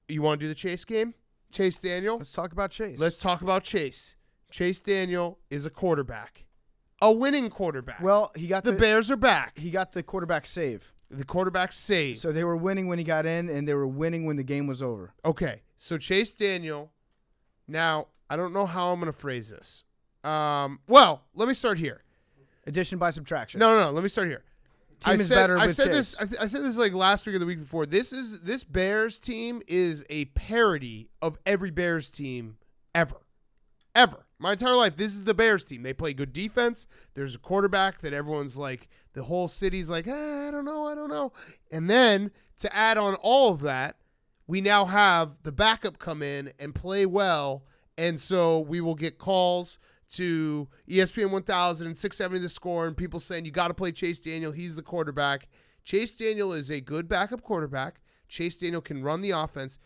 You want to do the Chase game? Chase Daniel? Let's talk about Chase. Let's talk about Chase. Chase Daniel is a quarterback. A winning quarterback. Well, he got the Bears are back. He got the quarterback save. The quarterback save. So they were winning when he got in, and they were winning when the game was over. Okay. So Chase Daniel. Now, I don't know how I'm going to phrase this. Well, let me start here. Addition by subtraction. No. Let me start here. I said this like last week or the week before. This Bears team is a parody of every Bears team ever. My entire life, this is the Bears team. They play good defense. There's a quarterback that everyone's like, the whole city's like, I don't know. And then to add on all of that, we now have the backup come in and play well. And so we will get calls to ESPN 1000 and 670 The Score and people saying, you got to play Chase Daniel. He's the quarterback. Chase Daniel is a good backup quarterback. Chase Daniel can run the offense.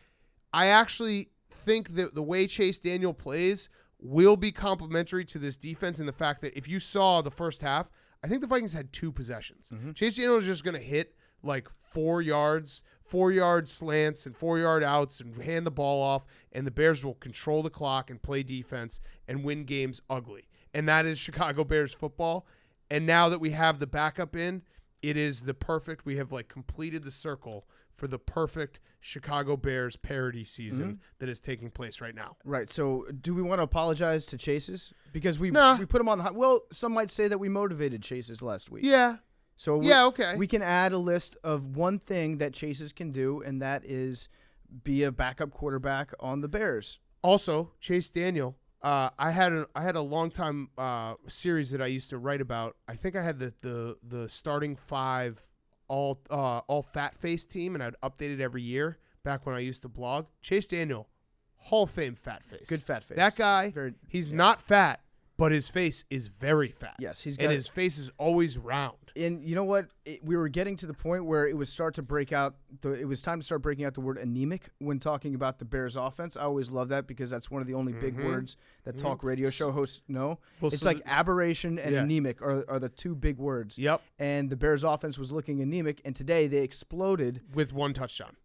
I actually think that the way Chase Daniel plays will be complementary to this defense in the fact that if you saw the first half, I think the Vikings had 2 possessions. Mm-hmm. Chase Daniel is just going to hit like 4 yards, 4-yard slants and 4-yard outs and hand the ball off, and the Bears will control the clock and play defense and win games ugly. And that is Chicago Bears football. And now that we have the backup in, it is the perfect, we have like completed the circle for the perfect Chicago Bears parody season that is taking place right now. Right. So do we want to apologize to Chase's? Because we put him on the hot. Well, some might say that we motivated Chase's last week. Yeah. So okay. We can add a list of one thing that Chase's can do, and that is be a backup quarterback on the Bears. Also, Chase Daniel, I had a long time series that I used to write about. I think I had the starting 5 all fat face team, and I'd update it every year back when I used to blog. Chase Daniel, Hall of Fame fat face. Good fat face. That guy, he's not fat, but his face is very fat. Yes, and his face is always round. And you know what? We were getting to the point where it was time to break out the word anemic when talking about the Bears offense. I always love that because that's one of the only big words that talk radio show hosts know. Well, it's like aberration and anemic are the 2 big words. Yep. And the Bears offense was looking anemic, and today they exploded. With 1 touchdown.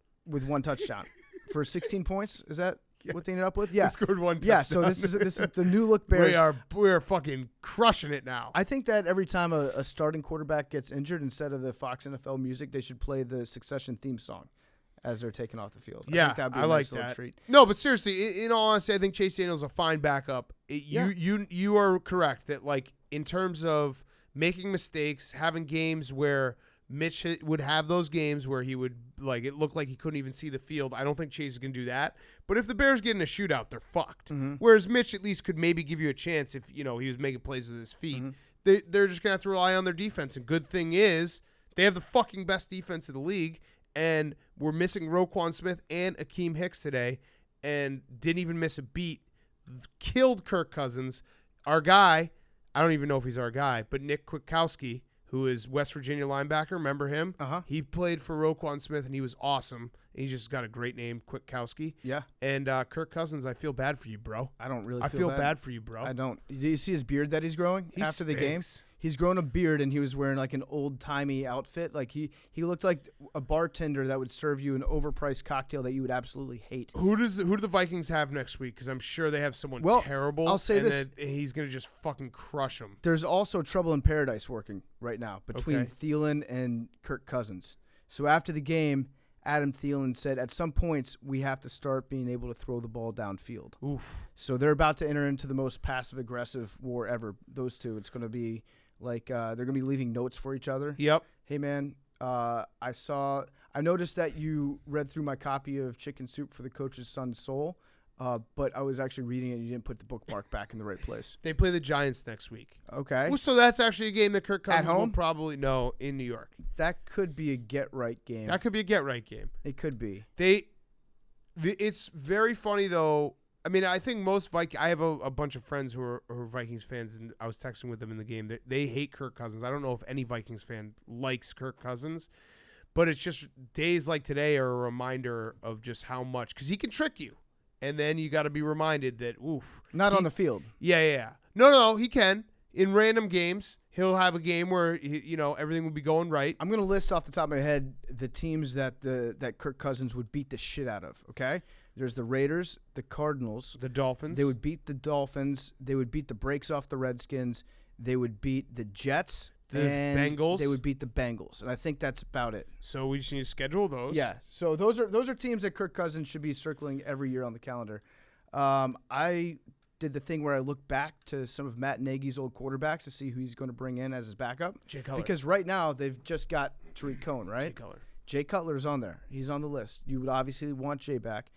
For 16 points? Is that what they ended up with? Yeah. They scored 1 touchdown. Yeah, so this is the new look Bears. We are fucking crushing it now. I think that every time a starting quarterback gets injured, instead of the Fox NFL music, they should play the Succession theme song as they're taken off the field. Yeah, I think that'd be a nice little treat. No, but seriously, in all honesty, I think Chase Daniel's a fine backup. You are correct that like in terms of making mistakes, having games where Mitch would have those games where he would like it looked like he couldn't even see the field. I don't think Chase is going to do that. But if the Bears get in a shootout, they're fucked. Mm-hmm. Whereas Mitch at least could maybe give you a chance if he was making plays with his feet. Mm-hmm. They're just going to have to rely on their defense. And good thing is they have the fucking best defense in the league. And we're missing Roquan Smith and Akeem Hicks today, and didn't even miss a beat. Killed Kirk Cousins. Our guy, I don't even know if he's our guy, but Nick Kwiatkowski, who is West Virginia linebacker. Remember him? Uh-huh. He played for Roquan Smith, and he was awesome. He just got a great name, Kwiatkowski. Yeah. And Kirk Cousins, I feel bad for you, bro. I don't really I feel bad for you, bro. I don't. Do you see his beard that he's growing after the game? Stinks. He's grown a beard, and he was wearing like an old-timey outfit. Like he looked like a bartender that would serve you an overpriced cocktail that you would absolutely hate. Who do the Vikings have next week? Because I'm sure they have someone terrible. I'll say this. He's going to just fucking crush them. There's also trouble in paradise working right now between Thielen and Kirk Cousins. So after the game, Adam Thielen said, at some points, we have to start being able to throw the ball downfield. Oof. So they're about to enter into the most passive-aggressive war ever. Those two, it's going to be like they're going to be leaving notes for each other. Yep. Hey, man, I noticed that you read through my copy of Chicken Soup for the Coach's Son's Soul, but I was actually reading it and you didn't put the bookmark back in the right place. They play the Giants next week. Okay. Well, so that's actually a game that Kirk Cousins At home? will probably know in New York. That could be a get-right game. That could be a get-right game. It could be. It's very funny, though. I mean, I think most I have a bunch of friends who are Vikings fans, and I was texting with them in the game. They hate Kirk Cousins. I don't know if any Vikings fan likes Kirk Cousins, but it's just days like today are a reminder of just how much, because he can trick you. And then you got to be reminded that, Not on the field. Yeah. No, he can. In random games, he'll have a game where everything will be going right. I'm going to list off the top of my head the teams that Kirk Cousins would beat the shit out of, okay? There's the Raiders, the Cardinals. The Dolphins. They would beat the Dolphins. They would beat the brakes off the Redskins. They would beat the Jets. The and Bengals. They would beat the Bengals. And I think that's about it. So we just need to schedule those. Yeah. So those are teams that Kirk Cousins should be circling every year on the calendar. I did the thing where I look back to some of Matt Nagy's old quarterbacks to see who he's going to bring in as his backup. Jay Cutler. Because right now they've just got Tariq Cohen, right? Jay Cutler's on there. He's on the list. You would obviously want Jay back.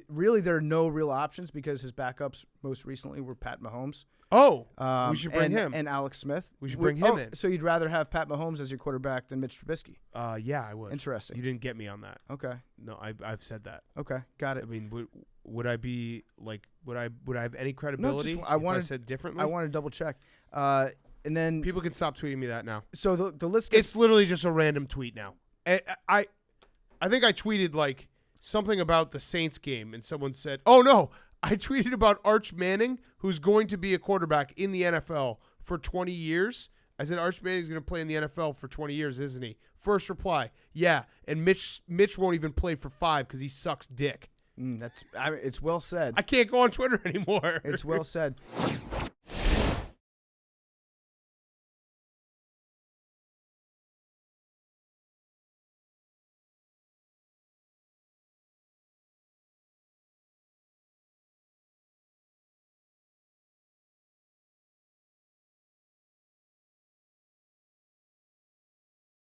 Really, there are no real options because his backups most recently were Pat Mahomes. Oh, we should bring him. And Alex Smith. We should bring him in. So you'd rather have Pat Mahomes as your quarterback than Mitch Trubisky? Yeah, I would. Interesting. You didn't get me on that. Okay. No, I've said that. Okay, got it. I mean, would I be like, would I have any credibility if I said differently? I want to double check. And then people can stop tweeting me that now. So the list it's literally just a random tweet now. I think I tweeted like something about the Saints game, and someone said, "Oh no." I tweeted about Arch Manning, who's going to be a quarterback in the NFL for 20 years. I said, Arch Manning's going to play in the NFL for 20 years, isn't he? First reply, yeah. And Mitch won't even play for 5 because he sucks dick. It's well said. I can't go on Twitter anymore. It's well said.